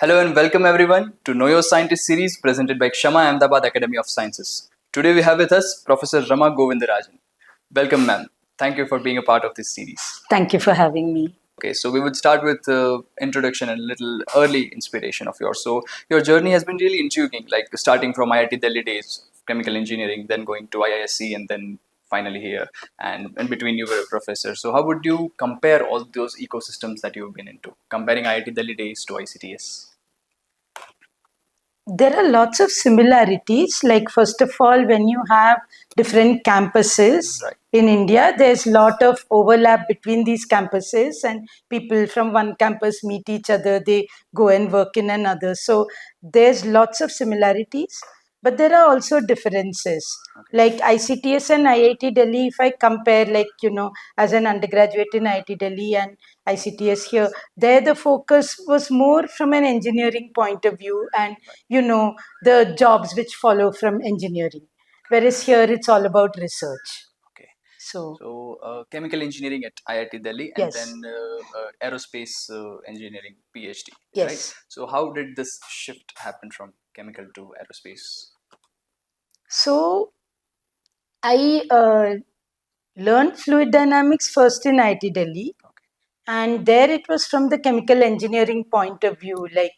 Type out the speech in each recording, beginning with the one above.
Hello and welcome everyone to Know Your Scientist series presented by Kshama Ahmedabad Academy of Sciences. Today we have with us Professor Rama Govindrajan. Welcome, ma'am. Thank you for being a part of this series. Thank you for having me. Okay, so we would start with introduction and a little early inspiration of yours. So your journey has been really intriguing, like starting from IIT Delhi days, chemical engineering, then going to IISc, and then finally here. And in between, you were a professor. So how would you compare all those ecosystems that you've been into, comparing IIT Delhi days to ICTS? There are lots of similarities. Like, first of all, when you have different campuses Right. in India, there's a lot of overlap between these campuses, and people from one campus meet each other, they go and work in another. So there's lots of similarities, but there are also differences. Like ICTS and IIT Delhi, if I compare, as an undergraduate in IIT Delhi and ICTS here, there the focus was more from an engineering point of view, and the jobs which follow from engineering, whereas here it's all about research. Okay. So Chemical engineering at IIT Delhi, and yes. then aerospace engineering PhD, Yes. right? So how did this shift happen from chemical to aerospace? So I learned fluid dynamics first in IIT Delhi, and there it was from the chemical engineering point of view, like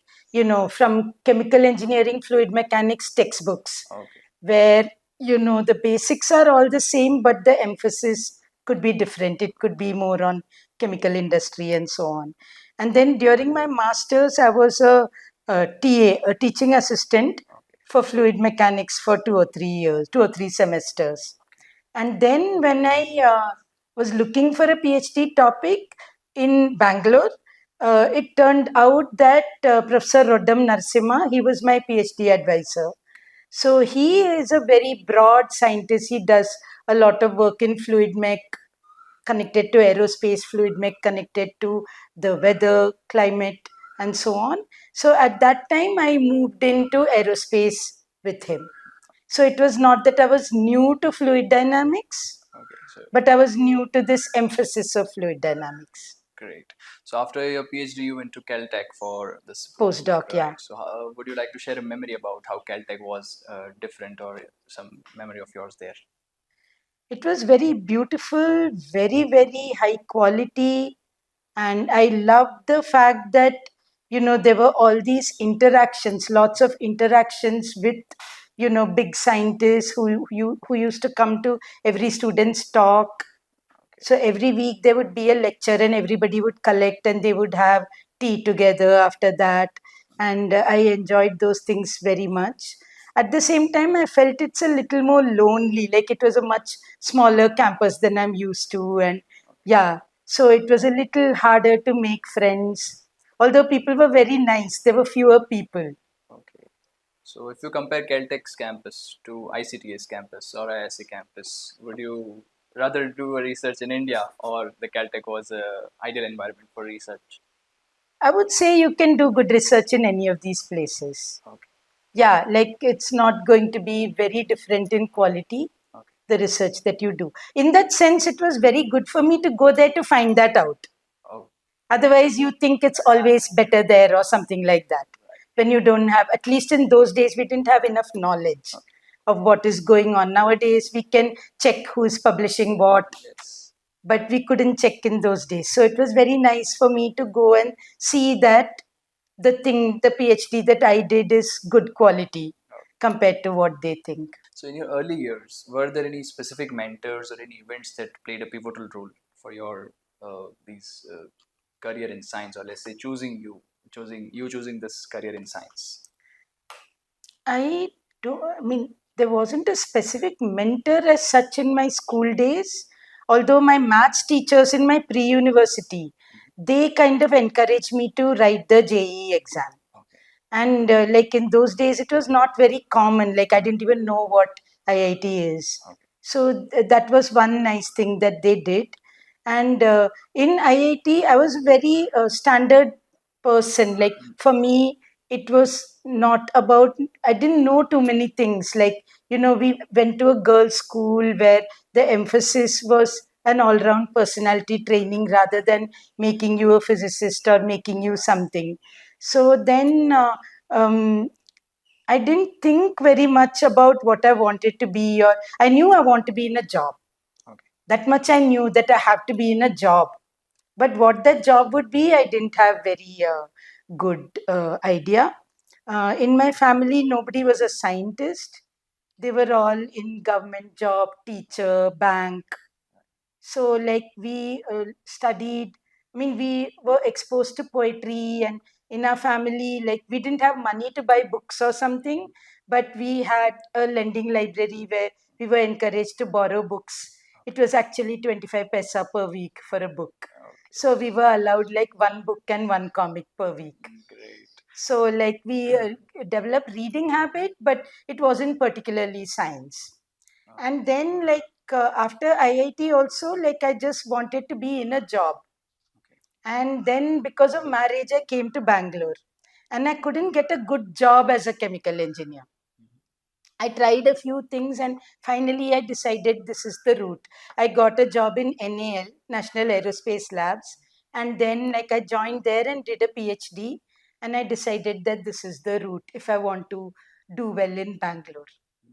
from chemical engineering fluid mechanics textbooks, Okay. where the basics are all the same, but the emphasis could be different. It could be more on chemical industry and so on. And then during my masters, I was a TA, a teaching assistant for fluid mechanics for 2 or 3 years, 2 or 3 semesters. And then when I was looking for a PhD topic in Bangalore, it turned out that Professor Rodam Narsimha, he was my PhD advisor. So he is a very broad scientist. He does a lot of work in fluid mech, connected to aerospace, fluid mech connected to the weather, climate, and so on. So at that time, I moved into aerospace with him. So it was not that I was new to fluid dynamics, but I was new to this emphasis of fluid dynamics. Great. So after your PhD, you went to Caltech for this Postdoc, right? yeah. So would you like to share a memory about how Caltech was different, or some memory of yours there? It was very beautiful, very, very high quality. And I loved the fact that, there were all these interactions, lots of interactions with, big scientists who used to come to every student's talk. So every week there would be a lecture and everybody would collect and they would have tea together after that. And I enjoyed those things very much. At the same time, I felt it's a little more lonely, like it was a much smaller campus than I'm used to. And yeah, so it was a little harder to make friends. Although people were very nice, there were fewer people. Okay. So if you compare Caltech's campus to ICTS campus or IISc campus, would you rather do a research in India, or the Caltech was a ideal environment for research? I would say you can do good research in any of these places. Okay. Yeah, like it's not going to be very different in quality, Okay. the research that you do. In that sense, it was very good for me to go there to find that out. Oh. Otherwise, you think it's always better there or something like that. When you don't have, at least in those days, we didn't have enough knowledge of what is going on. Nowadays, we can check who's publishing what, Yes. but we couldn't check in those days. So it was very nice for me to go and see that the PhD that I did is good quality compared to what they think. So in your early years, were there any specific mentors or any events that played a pivotal role for your these career in science, or let's say choosing this career in science? I mean, there wasn't a specific mentor as such in my school days, although my maths teachers in my pre-university, they kind of encouraged me to write the JEE exam. Okay. And like in those days, it was not very common. Like I didn't even know what IIT is. Okay. So that was one nice thing that they did. And in IIT, I was very standard person. Like for me, it was not about, I didn't know too many things. Like, we went to a girls' school where the emphasis was an all round personality training rather than making you a physicist or making you something. So then I didn't think very much about what I wanted to be, or I knew I want to be in a job. Okay. That much I knew, that I have to be in a job. But what that job would be, I didn't have very good idea. In my family, nobody was a scientist. They were all in government job, teacher, bank. So like we studied, I mean, we were exposed to poetry, and in our family, like we didn't have money to buy books or something, but we had a lending library where we were encouraged to borrow books. It was actually 25 paisa per week for a book. Okay. So we were allowed like one book and one comic per week. Great. So like we developed reading habit, but it wasn't particularly science. And then like after IIT also, like I just wanted to be in a job. Okay. And then because of marriage, I came to Bangalore, and I couldn't get a good job as a chemical engineer. I tried a few things, and finally I decided this is the route. I got a job in NAL, National Aerospace Labs, and then like I joined there and did a PhD, and I decided that this is the route if I want to do well in Bangalore.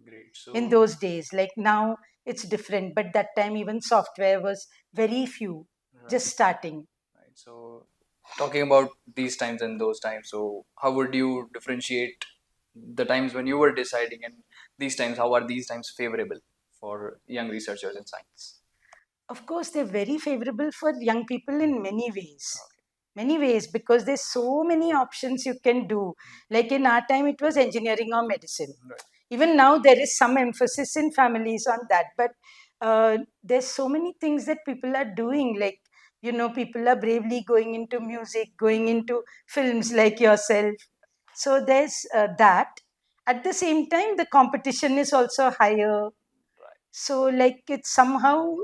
Great. In So, those days, like now it's different, but that time even software was very few, just right, starting. right. So, talking about these times and those times, so how would you differentiate the times when you were deciding and these times? How are these times favorable for young researchers in science? Of course, they're very favorable for young people in many ways. Many ways, because there's so many options you can do. Like in our time, it was engineering or medicine. Right. Even now, there is some emphasis in families on that. But there's so many things that people are doing. Like, you know, people are bravely going into music, going into films like yourself. So there's that. At the same time, the competition is also higher. So, like, it's somehow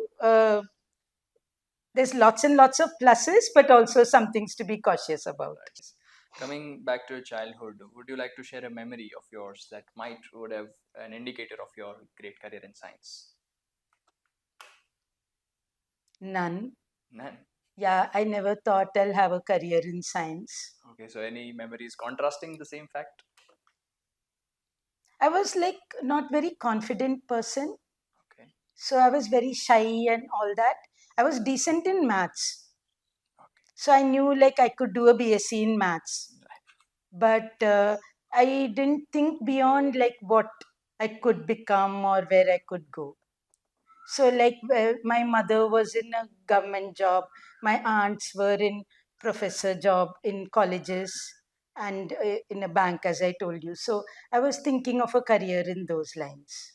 there's lots and lots of pluses, but also some things to be cautious about. Coming back to your childhood, would you like to share a memory of yours that might would have an indicator of your great career in science? None. None. Yeah, I never thought I'll have a career in science. Okay, so any memories contrasting the same fact? I was like not very confident person. Okay. So I was very shy and all that. I was decent in maths. Okay. So I knew like I could do a BSc in maths. But I didn't think beyond like what I could become or where I could go. So, like, my mother was in a government job, my aunts were in professor job in colleges and in a bank, as I told you. So, I was thinking of a career in those lines.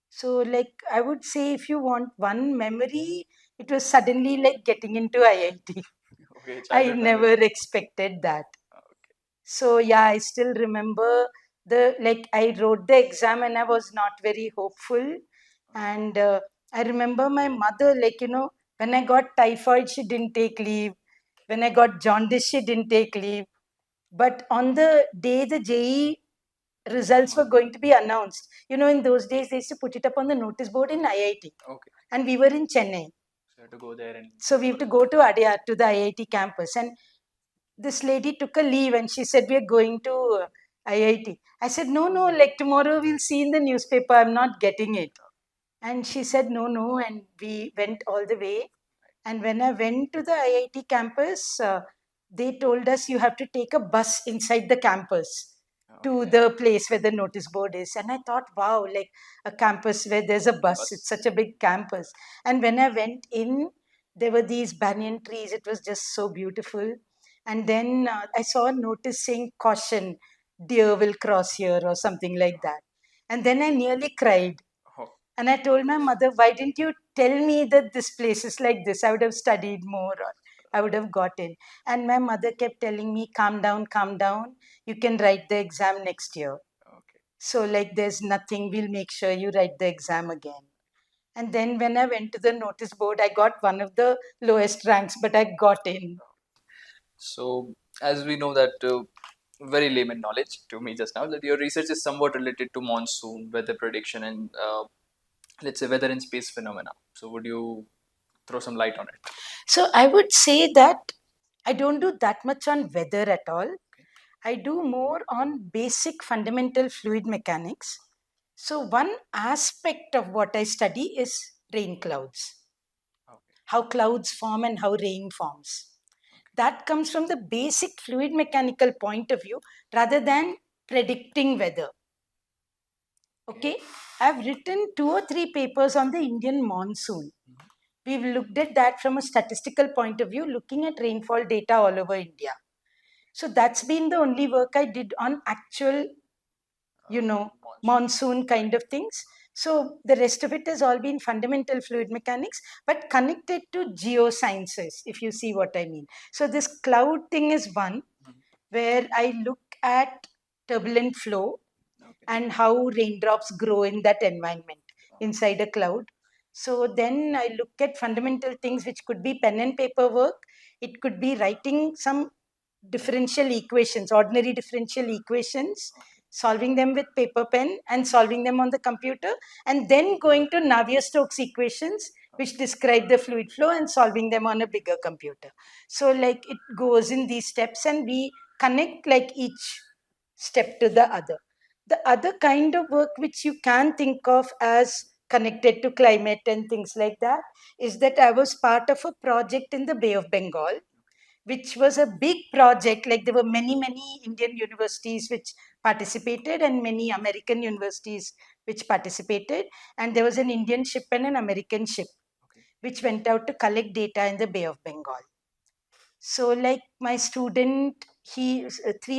So, like, I would say if you want one memory, it was suddenly like getting into IIT. Okay, I childhood never memory. expected that. Okay. So yeah, I still remember the like I wrote the exam and I was not very hopeful. And I remember my mother, like, you know, when I got typhoid, she didn't take leave. When I got jaundice, she didn't take leave. But on the day the JE results were going to be announced, you know, in those days they used to put it up on the notice board in IIT. Okay. And we were in Chennai. So you have to go there and So we have to go to Adyar, to the IIT campus. And this lady took a leave and she said, "We are going to IIT." I said, "No, no, like tomorrow we'll see in the newspaper. I'm not getting it." And she said, "No, no." And we went all the way. And when I went to the IIT campus, they told us you have to take a bus inside the campus to okay. the place where the notice board is. And I thought, wow, like a campus where there's a bus, it's such a big campus. And when I went in, there were these banyan trees. It was just so beautiful. And then I saw a notice saying, "Caution, deer will cross here," or something like that. And then I nearly cried. Oh, And I told my mother, "Why didn't you tell me that this place is like this? I would have studied more, or I would have got in." And my mother kept telling me, "Calm down, calm down. You can write the exam next year." okay. So, like, there's nothing. We'll make sure you write the exam again. And then when I went to the notice board, I got one of the lowest ranks, but I got in. So, as we know that very layman knowledge to me just now that your research is somewhat related to monsoon, weather prediction, and let's say weather and space phenomena. So, would you throw some light on it? So, I would say that I don't do that much on weather at all. I do more on basic fundamental fluid mechanics. So one aspect of what I study is rain clouds, how clouds form and how rain forms. That comes from the basic fluid mechanical point of view rather than predicting weather. Okay, I've written 2 or 3 papers on the Indian monsoon. We've looked at that from a statistical point of view, looking at rainfall data all over India. So that's been the only work I did on actual, monsoon kind of things. So the rest of it has all been fundamental fluid mechanics, but connected to geosciences, if you see what I mean. So this cloud thing is one where I look at turbulent flow and how raindrops grow in that environment inside a cloud. So then I look at fundamental things which could be pen and paper work. It could be writing some differential equations, ordinary differential equations, solving them with paper pen and solving them on the computer, and then going to Navier-Stokes equations which describe the fluid flow and solving them on a bigger computer. So like it goes in these steps and we connect like each step to the other. The other kind of work which you can think of as connected to climate and things like that is that I was part of a project in the Bay of Bengal, which was a big project. Like there were many, many Indian universities which participated and many American universities which participated. And there was an Indian ship and an American ship which went out to collect data in the Bay of Bengal. So, like my student, 3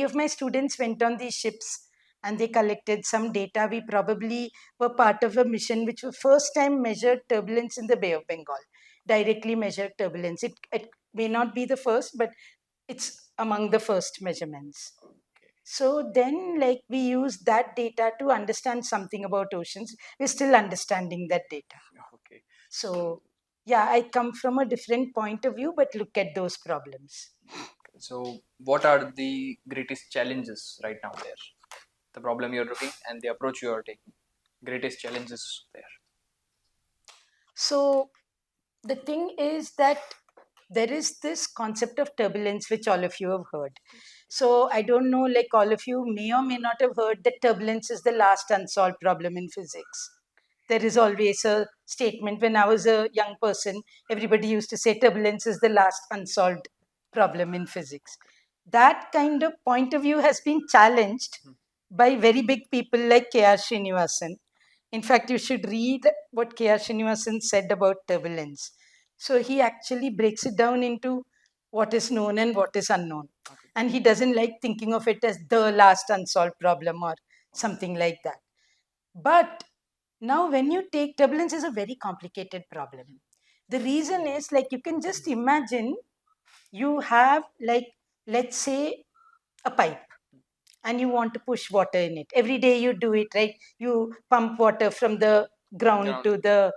of my students went on these ships and they collected some data. We probably were part of a mission which was first time measured turbulence in the Bay of Bengal, directly measured turbulence. It may not be the first, but it's among the first measurements. So then, like, we use that data to understand something about oceans. We're still understanding that data. Okay. So, yeah, I come from a different point of view, but look at those problems. So, what are the greatest challenges right now there? The problem you're looking and the approach you are taking. Greatest challenges there. So, the thing is that there is this concept of turbulence, which all of you have heard. So, I don't know, like all of you may or may not have heard that turbulence is the last unsolved problem in physics. There is always a statement. When I was a young person, everybody used to say turbulence is the last unsolved problem in physics. That kind of point of view has been challenged by very big people like K.R. Srinivasan. In fact, you should read what K.R. Srinivasan said about turbulence. So he actually breaks it down into what is known and what is unknown. And he doesn't like thinking of it as the last unsolved problem or something like that. But now, when you take turbulence, is a very complicated problem. The reason is like you can just imagine you have, like, let's say, a pipe and you want to push water in it. Every day you do it, right? You pump water from the ground to the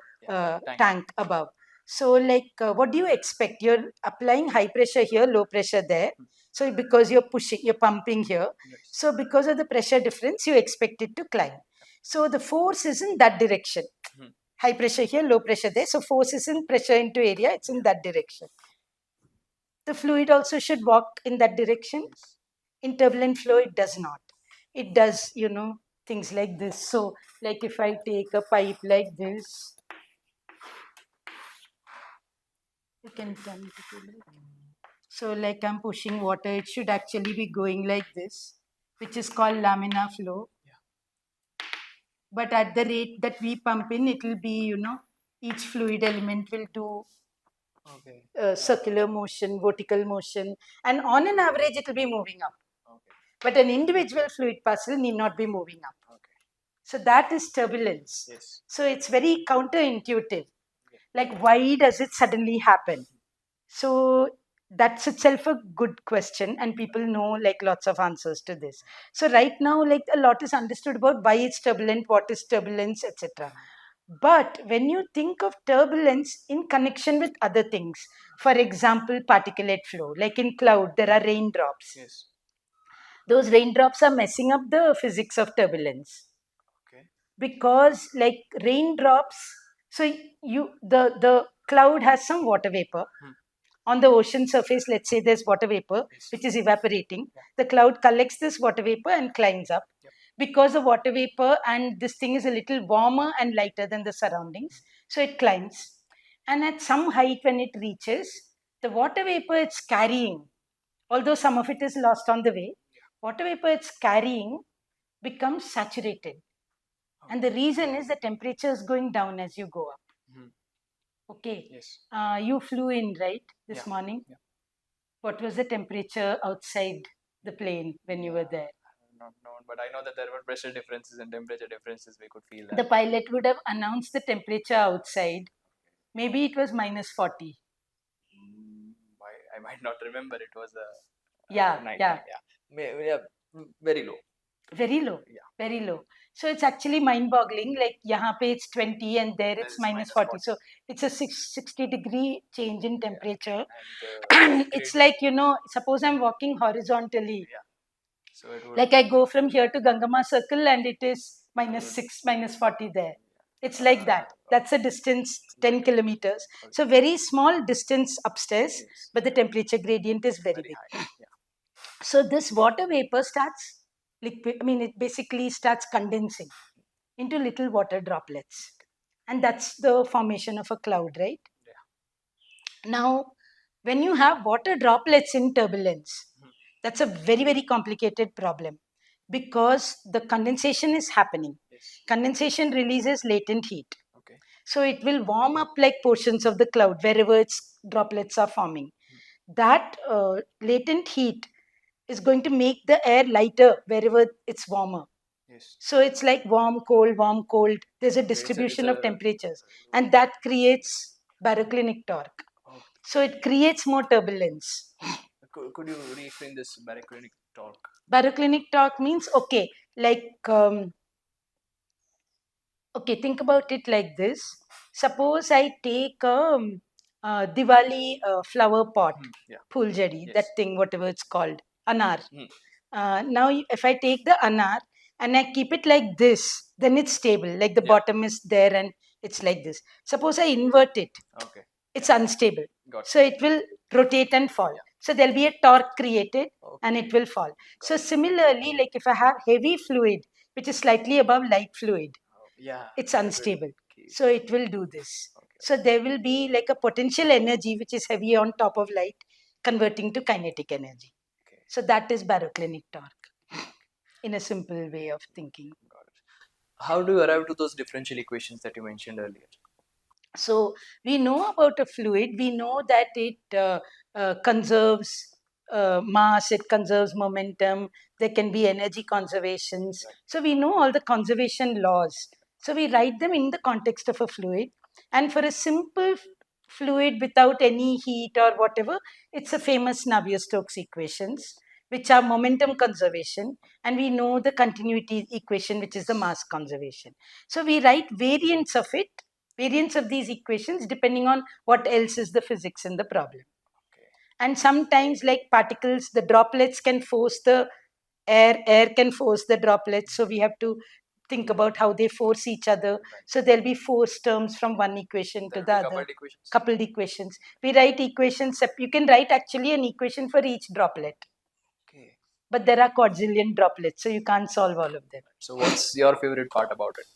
tank above. So, like, what do you expect? You're applying high pressure here, low pressure there. So, because you're pushing, you're pumping here. So, because of the pressure difference, you expect it to climb. So, the force is in that direction. High pressure here, low pressure there. So, force is in pressure into area, it's in that direction. The fluid also should walk in that direction. In turbulent flow, it does not. It does, things like this. So, like if I take a pipe like this, you can turn it to like. So, like I'm pushing water, it should actually be going like this, which is called laminar flow. But at the rate that we pump in, it will be, each fluid element will do circular motion, vertical motion, and on an average, it will be moving up. But an individual fluid parcel need not be moving up. So that is turbulence. Yes. So it's very counterintuitive. Like, why does it suddenly happen? So that's itself a good question, and people know like lots of answers to this. So right now, like a lot is understood about why it's turbulent, what is turbulence, etc. But when you think of turbulence in connection with other things, for example, particulate flow, like in cloud, there are raindrops. Yes. Those raindrops are messing up the physics of turbulence. Okay. Because like raindrops, so the cloud has some water vapor. on the ocean surface, let's say there's water vapor, which is evaporating. The cloud collects this water vapor and climbs up. Because the water vapor and this thing is a little warmer and lighter than the surroundings, so it climbs. And at some height, when it reaches, the water vapor it's carrying, although some of it is lost on the way, water vapor it's carrying becomes saturated. And the reason is the temperature is going down as you go up. Okay. Yes. You flew in, right, this morning? What was the temperature outside the plane when you were there? Not known, but I know that there were pressure differences and temperature differences. We could feel that. The pilot would have announced the temperature outside. Maybe it was minus 40. I might not remember. It was a Yeah, night yeah. time. Yeah, very low. Very low. Yeah. Very low. So it's actually mind-boggling. Like yahan pe it's 20 and there it's minus 40. So it's a 60-degree change in temperature. And it's like, suppose I'm walking horizontally. So it would, like I go from here to Gangama Circle and it is -6, -40 there. It's like that. That's a distance 10 kilometers. So very small distance upstairs, but the temperature gradient is very big. high. So this water vapor starts liquid. I mean, it basically starts condensing into little water droplets, and that's the formation of a cloud, right? Now, when you have water droplets in turbulence, that's a very, very complicated problem because the condensation is happening. Condensation releases latent heat. So it will warm up like portions of the cloud wherever its droplets are forming. That latent heat is going to make the air lighter wherever it's warmer. So it's like warm, cold, warm, cold. There's a distribution of temperatures, and that creates baroclinic torque. So it creates more turbulence. Could you reframe this baroclinic torque? Baroclinic torque means, okay, like, okay, think about it like this. Suppose I take a Diwali flower pot, pooljadi, that thing, whatever it's called, anar. Now, if I take the anar and I keep it like this, then it's stable. Like the bottom is there and it's like this. Suppose I invert it. It's unstable. So it will rotate and fall. So there'll be a torque created and it will fall. So similarly, like if I have heavy fluid, which is slightly above light fluid, it's unstable. So it will do this. So there will be like a potential energy which is heavy on top of light converting to kinetic energy. So that is baroclinic torque in a simple way of thinking. How do you arrive to those differential equations that you mentioned earlier? So we know about a fluid, we know that it conserves mass, it conserves momentum, there can be energy conservations. So we know all the conservation laws. So we write them in the context of a fluid. And for a simple fluid without any heat or whatever, it's a famous Navier-Stokes equations, which are momentum conservation, and we know the continuity equation, which is the mass conservation. So we write variants of it, variants of these equations, depending on what else is the physics in the problem. And sometimes, like particles, the droplets can force the air can force the droplets. So we have to think about how they force each other. So there'll be force terms from one equation to the other. Coupled equations. We write equations. You can write actually an equation for each droplet. But there are quadrillion droplets, so you can't solve all of them. So what's your favorite part about it?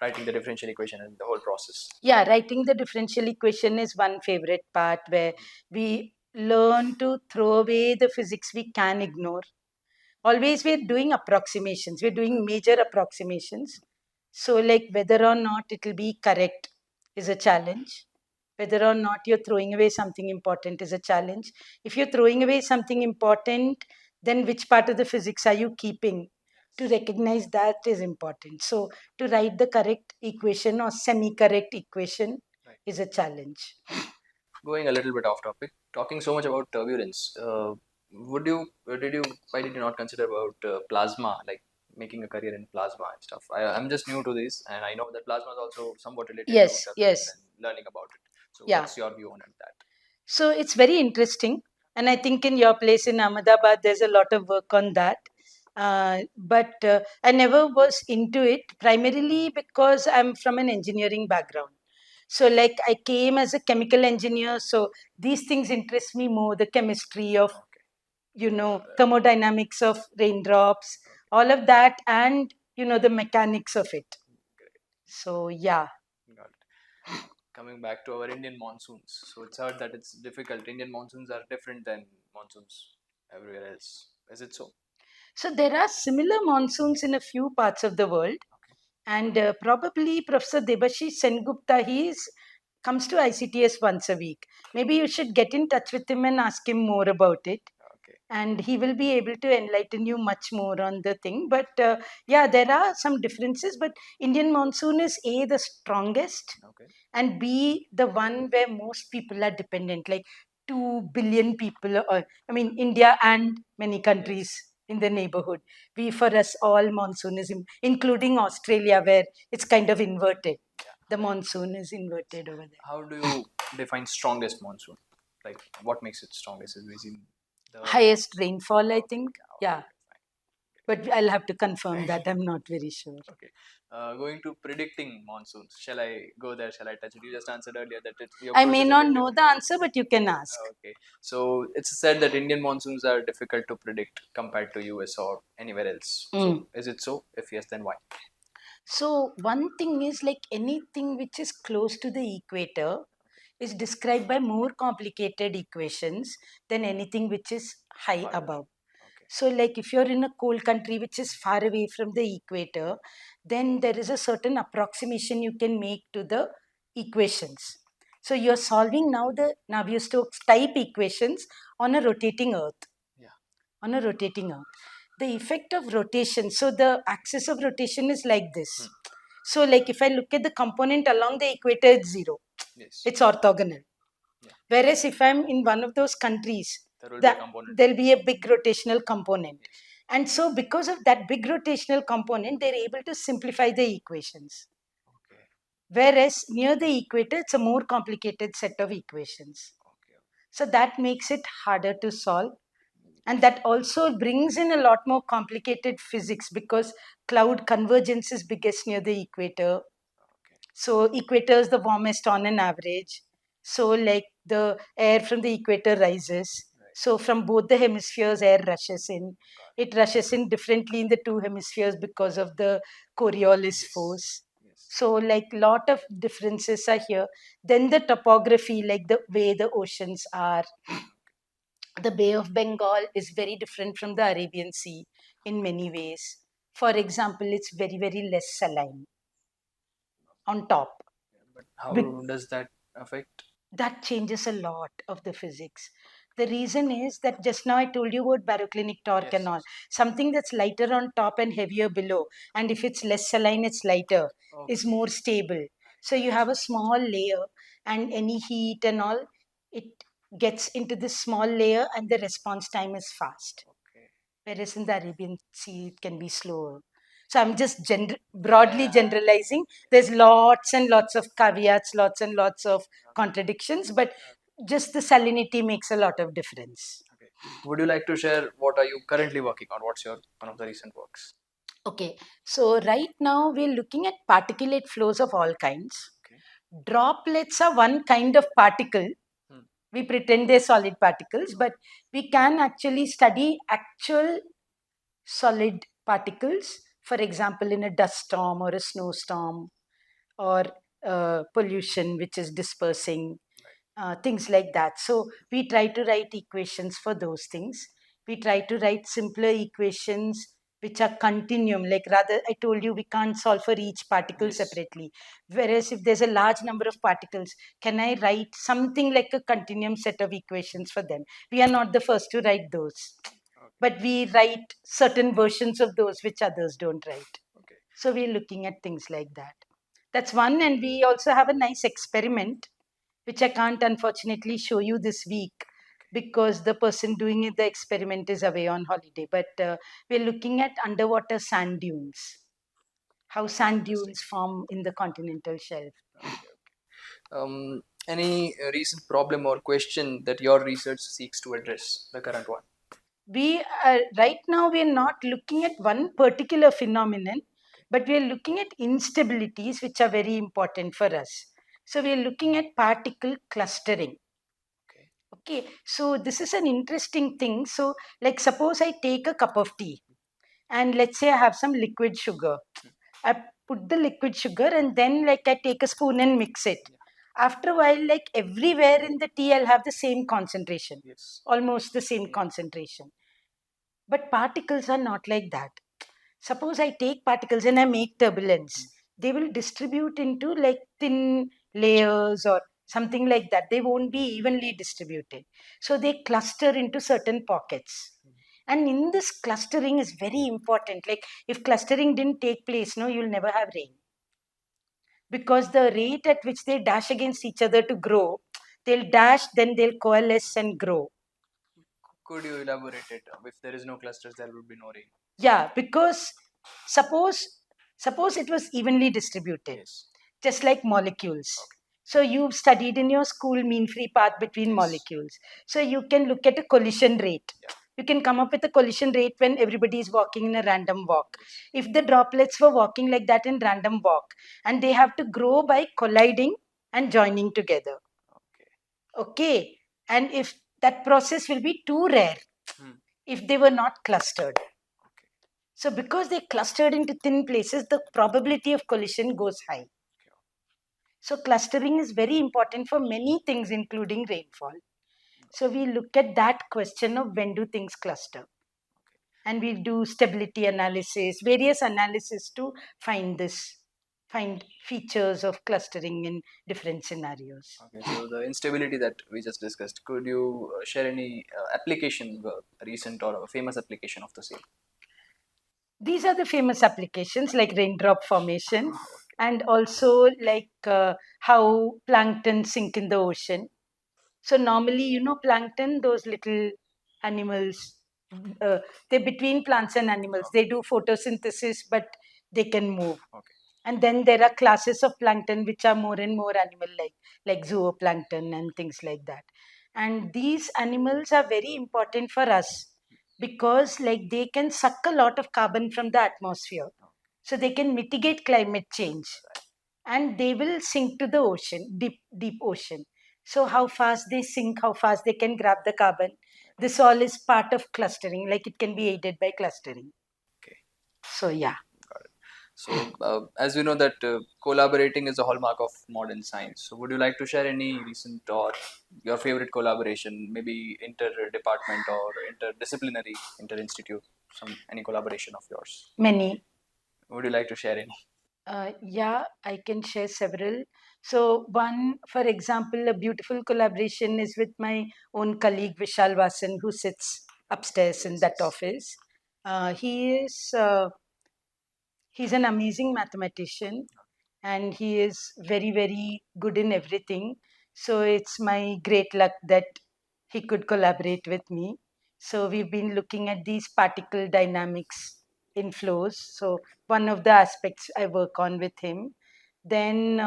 Writing the differential equation and the whole process. Yeah, writing the differential equation is one favorite part where we learn to throw away the physics we can ignore. Always we're doing approximations, we're doing major approximations. So like whether or not it will be correct is a challenge. Whether or not you're throwing away something important is a challenge. If you're throwing away something important, then which part of the physics are you keeping? To recognize that is important. So to write the correct equation or semi-correct equation is a challenge. Going a little bit off topic, talking so much about turbulence, why did you not consider about plasma, like making a career in plasma and stuff? I'm just new to this, and I know that plasma is also somewhat related to turbulence and learning about it. So what's your view on that? So it's very interesting. And I think in your place in Ahmedabad, there's a lot of work on that. But I never was into it, primarily because I'm from an engineering background. So like I came as a chemical engineer, so these things interest me more, the chemistry of, thermodynamics of raindrops, all of that, and the mechanics of it. So yeah. Got it. Coming back to our Indian monsoons, so it's heard that it's difficult. Indian monsoons are different than monsoons everywhere else. Is it so? So there are similar monsoons in a few parts of the world, Okay. and probably Professor Debashish Sengupta, comes to ICTS once a week. Maybe you should get in touch with him and ask him more about it, Okay. and he will be able to enlighten you much more on the thing. But yeah, there are some differences, but Indian monsoon is A, the strongest, Okay. and B, the one where most people are dependent, like 2 billion people, or I mean, India and many countries in the neighborhood. For us, all monsoon is, including Australia, where it's kind of inverted. The monsoon is inverted over there. How do you define strongest monsoon? Like, what makes it strongest? Is basically the Highest rainfall, I think. okay, Yeah, but I'll have to confirm that. I'm not very sure. okay. Going to predicting monsoons. Shall I go there? Shall I touch it? You just answered earlier that your I approach may is a not bit know the different. answer, but you can ask. Okay. So it's said that Indian monsoons are difficult to predict compared to US or anywhere else. So is it so? If yes, then why? So, one thing is like anything which is close to the equator is described by more complicated equations than anything which is high Far away. above. Okay. So, like if you're in a cold country which is far away from the equator, then there is a certain approximation you can make to the equations. So, you're solving now the Navier-Stokes type equations on a rotating Earth. Yeah. On a rotating Earth. The effect of rotation, so the axis of rotation is like this. So, like if I look at the component along the equator, it's zero. Yes. It's orthogonal. Yeah. Whereas if I'm in one of those countries, There will be a component. there'll be a big rotational component. Yes. And so, because of that big rotational component, they're able to simplify the equations. Okay. Whereas near the equator, it's a more complicated set of equations. Okay. So, that makes it harder to solve. And that also brings in a lot more complicated physics because cloud convergence is biggest near the equator. Okay. So equator is the warmest on an average. So like the air from the equator rises. Right. So from both the hemispheres, air rushes in. It rushes in differently in the two hemispheres because of the Coriolis force. Yes. So like lot of differences are here. Then the topography, like the way the oceans are. The Bay of Bengal is very different from the Arabian Sea in many ways. For example, it's very, very less saline on top. But how Be- does that affect? that changes a lot of the physics. The reason is that just now I told you about baroclinic torque and all. Something that's lighter on top and heavier below, and if it's less saline, it's lighter, is more stable. So you have a small layer, and any heat and all, it gets into this small layer, and the response time is fast. Okay. Whereas in the Arabian Sea, it can be slower. So I'm just broadly generalizing. There's lots and lots of caveats, lots and lots of contradictions, but just the salinity makes a lot of difference. Okay. Would you like to share what are you currently working on? What's your one of the recent works? Okay, so right now we're looking at particulate flows of all kinds. Okay. Droplets are one kind of particle. We pretend they're solid particles, but we can actually study actual solid particles, for example, in a dust storm or a snowstorm or pollution which is dispersing, things like that. So we try to write equations for those things. We try to write simpler equations which are continuum, like rather I told you we can't solve for each particle separately. Whereas if there's a large number of particles, can I write something like a continuum set of equations for them? We are not the first to write those, but we write certain versions of those which others don't write. Okay. So we're looking at things like that. That's one. And we also have a nice experiment, which I can't unfortunately show you this week because the person doing the experiment is away on holiday. But we're looking at underwater sand dunes, how sand dunes form in the continental shelf. Any recent problem or question that your research seeks to address, the current one? We right now we are not looking at one particular phenomenon, but we are looking at instabilities which are very important for us. So we are looking at particle clustering. Okay. Okay, so this is an interesting thing. So, like, suppose I take a cup of tea, and let's say I have some liquid sugar. I put the liquid sugar, and then, like, I take a spoon and mix it. Yeah. After a while, like, everywhere in the tea, I'll have the same concentration, Yes. almost the same Yeah. concentration. But particles are not like that. Suppose I take particles and I make turbulence, they will distribute into like thin layers or something like that. They won't be evenly distributed. So they cluster into certain pockets. And in this clustering is very important. Like if clustering didn't take place, no, you'll never have rain. Because the rate at which they dash against each other to grow, they'll dash, then they'll coalesce and grow. Could you elaborate it? If there is no clusters, there would be no rain. Yeah, because suppose suppose it was evenly distributed, Yes. just like molecules. Okay. So you've studied in your school mean free path between Yes. molecules. So you can look at a collision rate. Yeah. You can come up with a collision rate when everybody is walking in a random walk. Yes. If the droplets were walking like that in random walk, and they have to grow by colliding and joining together. Okay. Okay. And if that process will be too rare if they were not clustered. Okay. So because they clustered into thin places, the probability of collision goes high. So clustering is very important for many things, including rainfall. So we look at that question of when do things cluster. And we do stability analysis, various analysis to find features of clustering in different scenarios. Okay, so the instability that we just discussed, could you share any application, recent or a famous application of the same? These are the famous applications like raindrop formation and also like how plankton sink in the ocean. So normally, plankton, those little animals, uh, they're between plants and animals. They do photosynthesis, but they can move. Okay. And then there are classes of plankton which are more and more animal-like, like zooplankton and things like that. And these animals are very important for us because, like, they can suck a lot of carbon from the atmosphere, so they can mitigate climate change, and they will sink to the ocean, deep ocean. So how fast they sink, how fast they can grab the carbon, this all is part of clustering, like it can be aided by clustering. Okay. So yeah. Got it. So, as we know that collaborating is a hallmark of modern science. So, would you like to share any recent or your favorite collaboration, maybe inter-department or interdisciplinary, inter-institute, any collaboration of yours? Many. Would you like to share any? Yeah, I can share several. So, one, for example, a beautiful collaboration is with my own colleague Vishal Vasan, who sits upstairs in Yes, that yes. office. He's an amazing mathematician, and he is very, very good in everything. So it's my great luck that he could collaborate with me. So we've been looking at these particle dynamics in flows. So one of the aspects I work on with him. Then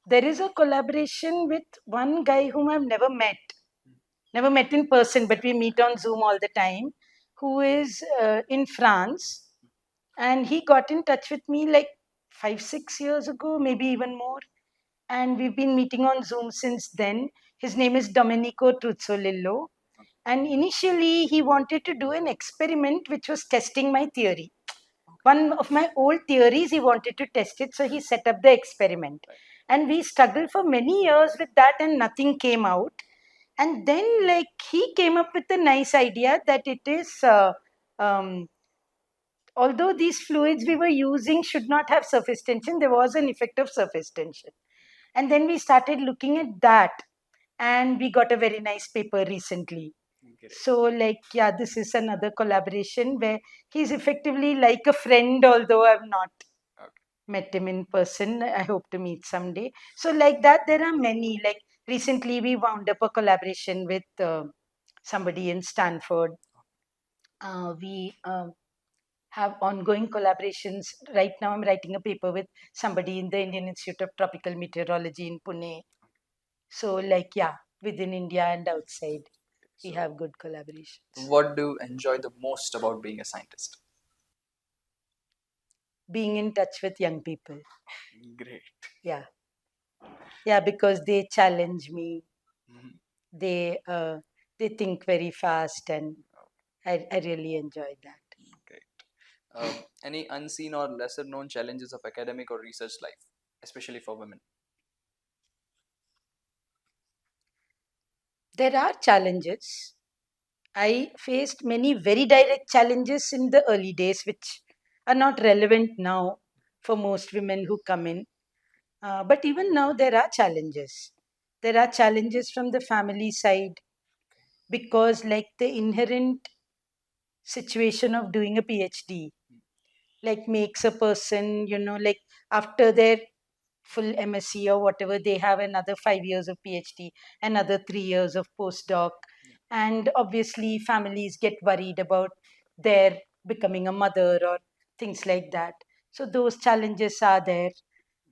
there is a collaboration with one guy whom I've never met in person, but we meet on Zoom all the time, who is in France, and he got in touch with me like 5 6 years ago, maybe even more, and we've been meeting on Zoom since then. His name is Domenico Truzzolillo, and initially he wanted to do an experiment which was testing my theory. One of my old theories, he wanted to test it, so he set up the experiment, and we struggled for many years with that and nothing came out. And then, like, he came up with a nice idea that it is um, although these fluids we were using should not have surface tension, there was an effect of surface tension. And then we started looking at that, and we got a very nice paper recently. Great. So, like, yeah, this is another collaboration where he's effectively like a friend, although I've not Okay. met him in person. I hope to meet someday. So, like that, there are many. Like, recently we wound up a collaboration with somebody in Stanford. We have ongoing collaborations. Right now, I'm writing a paper with somebody in the Indian Institute of Tropical Meteorology in Pune. So, like, yeah, within India and outside, we So, have good collaborations. what do you enjoy the most about being a scientist? Being in touch with young people. Great. Yeah. Yeah, because they challenge me. Mhm. They they think very fast, and I really enjoy that. Okay. Any unseen or lesser known challenges of academic or research life, especially for women? There are challenges. I faced many very direct challenges in the early days, which are not relevant now for most women who come in. But even now, there are challenges. There are challenges from the family side because, like, the inherent situation of doing a PhD, like, makes a person, like, after their full MSc or whatever, they have another 5 years of PhD, another 3 years of postdoc. And obviously, families get worried about their becoming a mother or things like that. So, those challenges are there.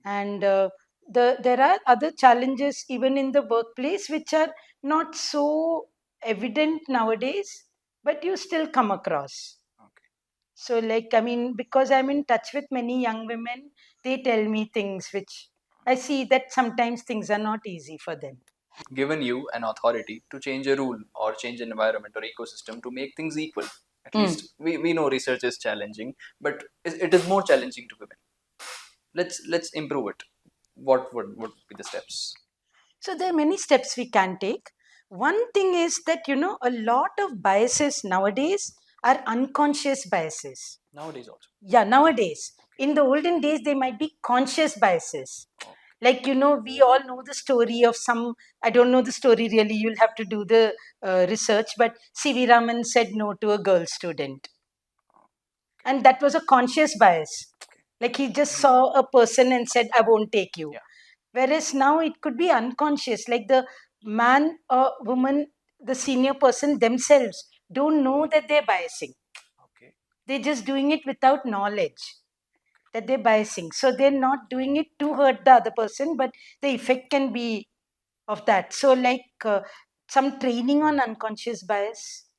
And there are other challenges even in the workplace which are not so evident nowadays, but you still come across. Okay. So, like, I mean, because I'm in touch with many young women, they tell me things which I see that sometimes things are not easy for them. Given you an authority to change a rule or change an environment or ecosystem to make things equal, at Mm. least we know research is challenging, but it is more challenging to women. Let's improve it. What would be the steps? So, there are many steps we can take. One thing is that, a lot of biases nowadays are unconscious biases. Nowadays also. Yeah, nowadays. In the olden days, they might be conscious biases. Like, we all know the story of some, I don't know the story really, you'll have to do the research, but C.V. Raman said no to a girl student. And that was a conscious bias. Like, he just saw a person and said, I won't take you. Yeah. Whereas now it could be unconscious, like the man or woman, the senior person themselves don't know that they're biasing. Okay. They're just doing it without knowledge that they're biasing. So they're not doing it to hurt the other person, but the effect can be of that. So, like, some training on unconscious bias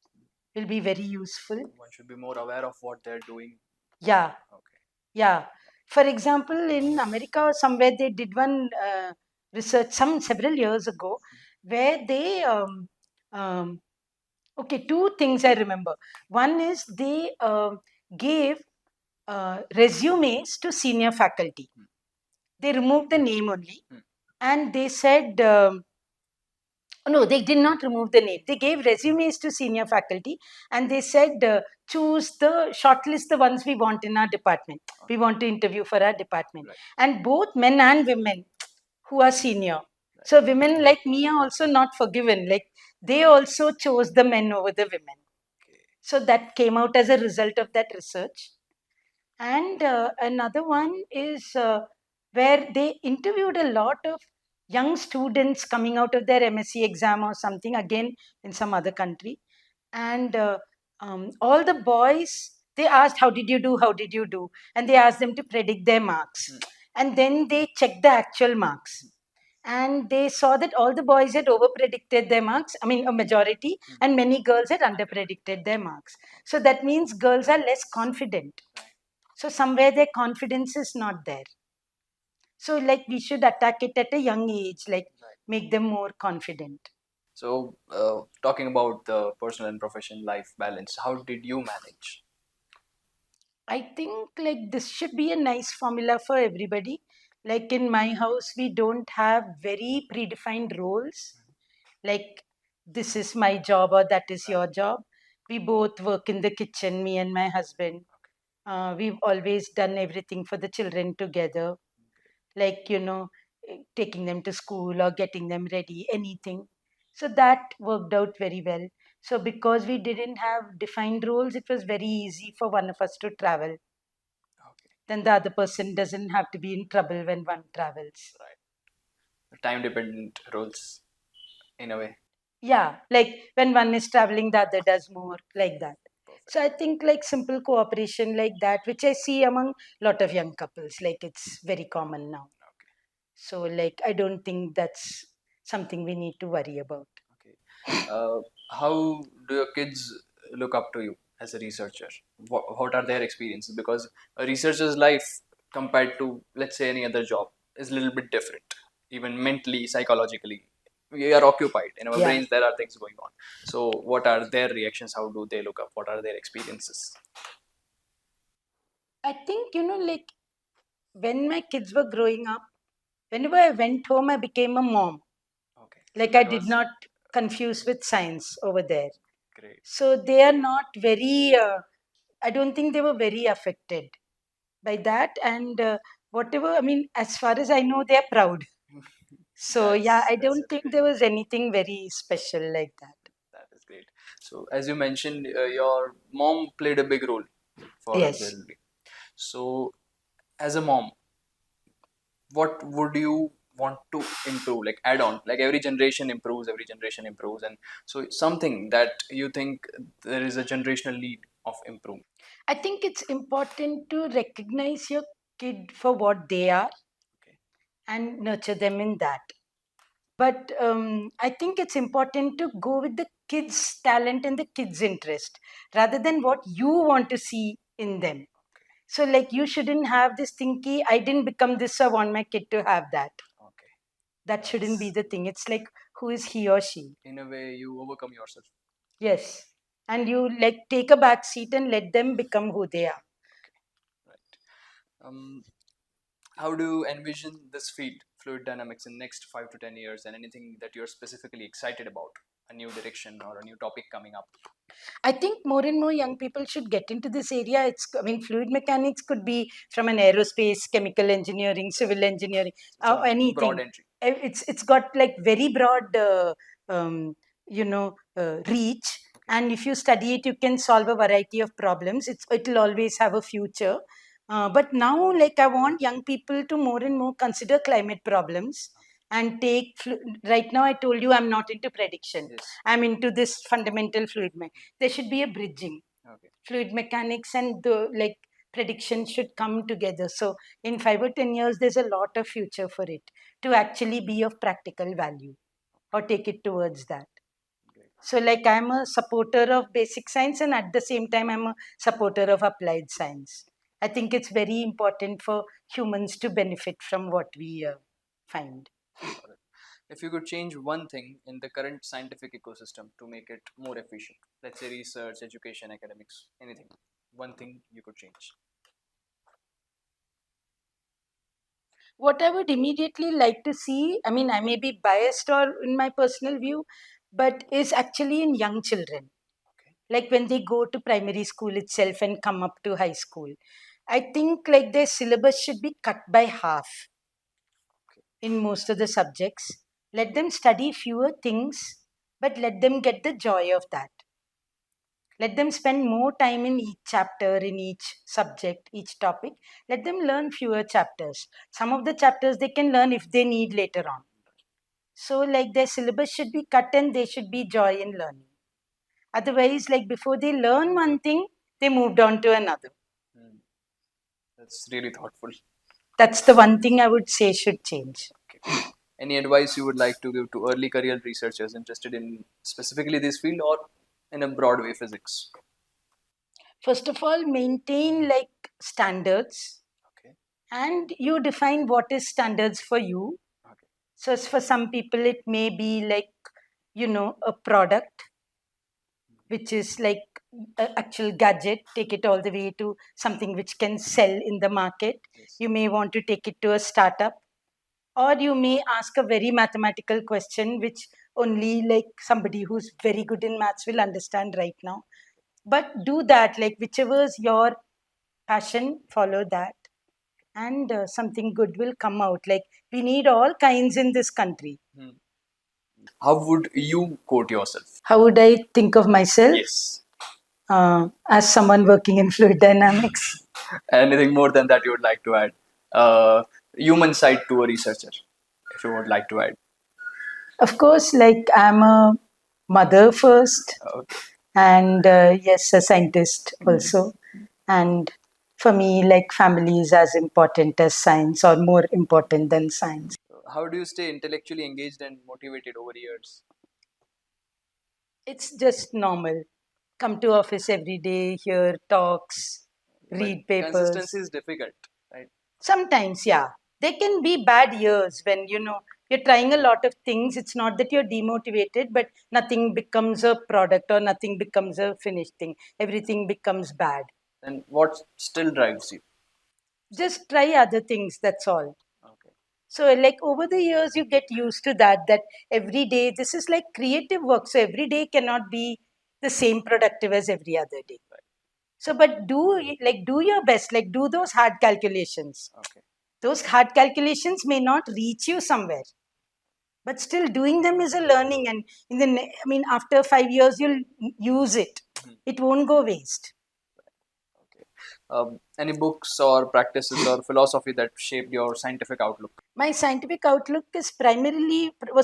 will be very useful. One should be more aware of what they're doing. Yeah, Okay. yeah. For example, in America or somewhere, they did one research some several years ago where they okay, two things I remember. One is they gave resumes to senior faculty. They removed the name only, and they said, no, they did not remove the name. They gave resumes to senior faculty, and they said, choose the shortlist the ones we want in our department. We want to interview for our department. Right. And both men and women who are senior. So women like me are also not forgiven. Like, they also chose the men over the women. Okay. So that came out as a result of that research. And another one is where they interviewed a lot of young students coming out of their MSc exam or something, again in some other country. And all the boys, they asked, how did you do? How did you do? And they asked them to predict their marks. And then they checked the actual marks. And they saw that all the boys had over predicted their marks, I mean, a majority, and many girls had under predicted their marks. So that means girls are less confident. So somewhere their confidence is not there. So, like, we should attack it at a young age, like, make them more confident. So, talking about the personal and professional life balance, how did you manage? I think, like, this should be a nice formula for everybody. Like, in my house, we don't have very predefined roles. Like, this is my job or that is your job. We both work in the kitchen, me and my husband. We've always done everything for the children together, like, taking them to school or getting them ready, anything. So that worked out very well. So, because we didn't have defined roles, it was very easy for one of us to travel. Okay. Then the other person doesn't have to be in trouble when one travels. Right. Time dependent roles in a way. Yeah, like when one is traveling, the other does more, like that. So I think, like, simple cooperation like that, which I see among lot of young couples, like, it's very common now. So, like, I don't think that's something we need to worry about. Okay. How do your kids look up to you as a researcher? What are their experiences? Because a researcher's life compared to, let's say, any other job is a little bit different. even mentally, psychologically. We are occupied. In our Yeah. brains, there are things going on. So, what are their reactions? How do they look up? What are their experiences? I think, like when my kids were growing up, whenever I went home, I became a mom. Okay. Like I did not confuse with science over there. Great. So they are not very, I don't think they were very affected by that. And whatever, I mean, as far as I know, they're proud. So yeah, I don't think there was anything very special like that. That is great. So, as you mentioned, your mom played a big role for Yes. the. So, as a mom, what would you want to improve? Like add on, like every generation improves, and so something that you think there is a generational need of improvement. I think it's important to recognize your kid for what they are Okay. and nurture them in that. But I think it's important to go with the kids' talent and the kids' interest rather than what you want to see in them. So, like, you shouldn't have this thinking, I didn't become this, so I want my kid to have that. Okay. That shouldn't be the thing. It's like, who is he or she? In a way, you overcome yourself. Yes. And you like take a back seat and let them become who they are. Right. How do you envision this field, fluid dynamics, in next 5 to 10 years, and anything that you're specifically excited about, a new direction or a new topic coming up? I think more and more young people should get into this area. I mean, fluid mechanics could be from an aerospace, chemical engineering, civil engineering, anything. Entry. It's got like very broad, reach. And if you study it, you can solve a variety of problems. It'll always have a future. But now, like, I want young people to more and more consider climate problems and take. Right now, I told you I'm not into prediction. Yes. I'm into this fundamental fluid mechanics. There should be a bridging. Okay. Fluid mechanics and the like prediction should come together. So in 5 or 10 years, there's a lot of future for it to actually be of practical value or take it towards that. So like I'm a supporter of basic science and at the same time I'm a supporter of applied science. I think it's very important for humans to benefit from what we find. If you could change one thing in the current scientific ecosystem to make it more efficient, let's say research, education, academics, anything, one thing you could change. What I would immediately like to see, I mean, I may be biased or in my personal view, but is actually in young children. Okay. Like when they go to primary school itself and come up to high school. I think like their syllabus should be cut by half in most of the subjects. Let them study fewer things, but let them get the joy of that. Let them spend more time in each chapter, in each subject, each topic. Let them learn fewer chapters. Some of the chapters they can learn if they need later on. So, like their syllabus should be cut and they should be joy in learning. Otherwise, like before they learn one thing, they moved on to another. That's really thoughtful. That's the one thing I would say should change. Okay. Any advice you would like to give to early career researchers interested in specifically this field or in a broad way physics? First of all, maintain like standards. Okay. And you define what is standards for you. Okay. So for some people, it may be like, a product, which is like an actual gadget, take it all the way to something which can sell in the market. Yes. You may want to take it to a startup, or you may ask a very mathematical question, which only like somebody who's very good in maths will understand right now. But do that, like whichever is your passion, follow that, and something good will come out. Like we need all kinds in this country. How would you quote yourself? How would I think of myself? Yes. As someone working in fluid dynamics. Anything more than that you would like to add? Human side to a researcher, if you would like to add. Of course, like I'm a mother first, okay. And yes, a scientist also. And for me, like family is as important as science or more important than science. How do you stay intellectually engaged and motivated over years? It's just normal. Come to office every day, hear talks, read papers. Consistency is difficult, right? Sometimes, yeah. There can be bad years when, You're trying a lot of things. It's not that you're demotivated, but nothing becomes a product or nothing becomes a finished thing. Everything becomes bad. And what still drives you? Just try other things, that's all. Okay. So like over the years you get used to that every day this is like creative work, so every day cannot be the same productive as every other day. So but do your best, like do those hard calculations. Okay. Those hard calculations may not reach you somewhere, but still doing them is a learning, and I mean after 5 years you'll use it. It won't go waste. Okay. Any books or practices or philosophy that shaped your scientific outlook? My scientific outlook was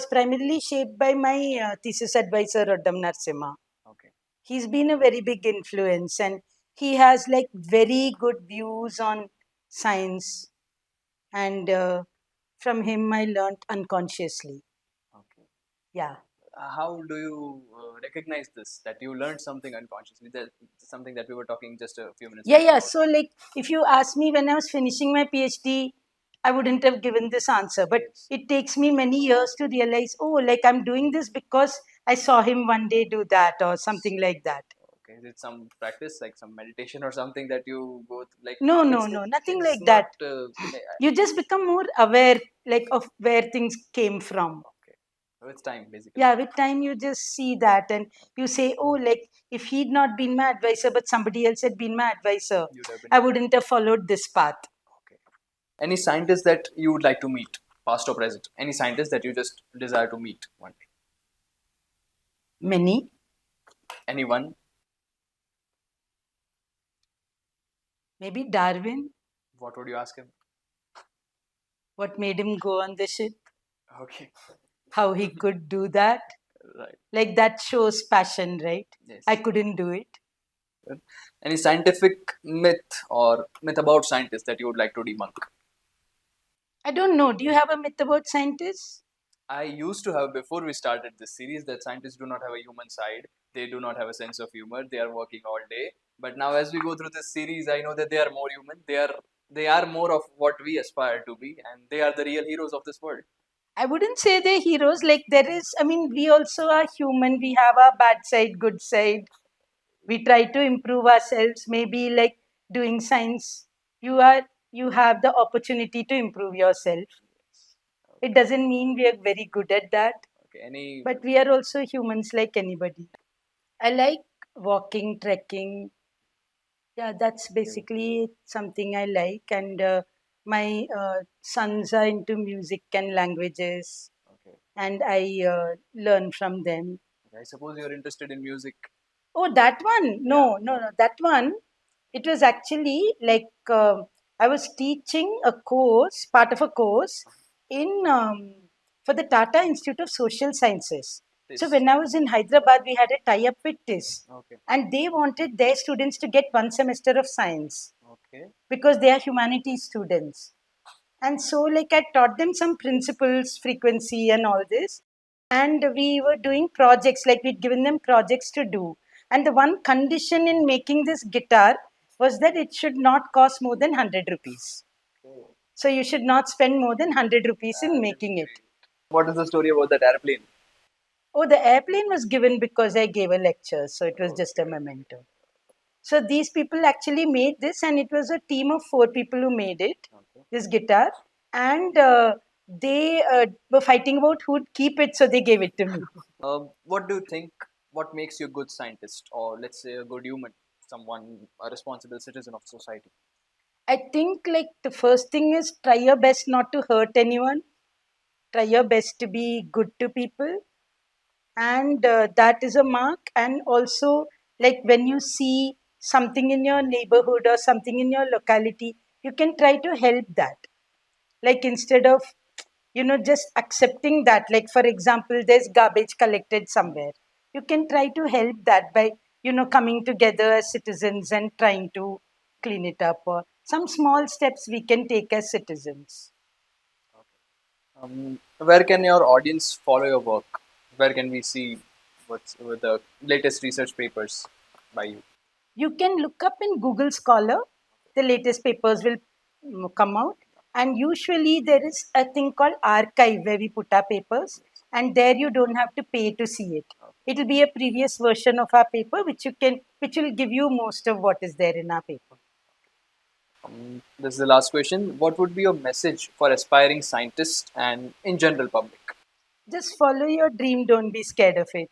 primarily shaped by my thesis advisor Rodam Narsimha. Okay. He's been a very big influence, and he has like very good views on science, and from him I learnt unconsciously. Okay. Yeah. How do you recognize this, that you learned something unconsciously? That's something that we were talking just a few minutes Yeah, back yeah. about. So, like, if you ask me when I was finishing my PhD, I wouldn't have given this answer. But Yes. it takes me many years to realize, oh, like I'm doing this because I saw him one day do that or something like that. Okay, is it some practice like some meditation or something that you go like? No, no, It's no, nothing it's like not. that. You just become more aware, like, of where things came from. Okay, with time basically. Yeah, with time you just see that, and you say, oh, like if he'd not been my advisor but somebody else had been my advisor, You'd have been I different. wouldn't have followed this path. Okay. Any scientist that you would like to meet, past or present? Any scientist that you just desire to meet one day? Many. Anyone? Maybe Darwin. What would you ask him? What made him go on the ship? Okay. How he could do that? Right. Like that shows passion, right? Yes. I couldn't do it. Good. Any scientific myth or myth about scientists that you would like to debunk? I don't know. Do you have a myth about scientists? I used to have, before we started this series, that scientists do not have a human side. They do not have a sense of humor. They are working all day. But now, as we go through this series, I know that they are more human. They are more of what we aspire to be, and they are the real heroes of this world. I wouldn't say they're heroes. Like there is, I mean, we also are human. We have our bad side, good side. We try to improve ourselves. Maybe like doing science, you have the opportunity to improve yourself. It doesn't mean we are very good at that, Okay. Any? but we are also humans like anybody. I like walking, trekking. Yeah, that's basically something I like. And my sons are into music and languages, Okay. and I learn from them. I suppose you're interested in music. Oh, that one? No, no, no. That one, it was actually like I was teaching a course, part of a course in for the Tata Institute of Social Sciences. So This. when I was in Hyderabad, we had a tie-up with this, Okay. and they wanted their students to get one semester of science Okay. because they are humanities students. And so, like, I taught them some principles, frequency, and all this. And we were doing projects, like, we'd given them projects to do. And the one condition in making this guitar was that it should not cost more than 100 rupees. Okay. So, you should not spend more than 100 rupees in making it. What is the story about that airplane? Oh, the airplane was given because I gave a lecture. So, it was just a memento. So these people actually made this, and it was a team of 4 people who made it, Okay. this guitar, and they were fighting about who'd keep it, so they gave it to me. What do you think? What makes you a good scientist, or let's say a good human, someone a responsible citizen of society? I think like the first thing is try your best not to hurt anyone, try your best to be good to people, and that is a mark. And also, like when you see something in your neighborhood or something in your locality, you can try to help that. Like instead of just accepting that, like for example there's garbage collected somewhere, you can try to help that by coming together as citizens and trying to clean it up, or some small steps we can take as citizens. Where can your audience follow your work? Where can we see what's with the latest research papers by you? You can look up in Google Scholar, the latest papers will come out. And usually there is a thing called archive where we put our papers, and there you don't have to pay to see it. It will be a previous version of our paper, which will give you most of what is there in our paper. This is the last question. What would be your message for aspiring scientists and in general public? Just follow your dream. Don't be scared of it.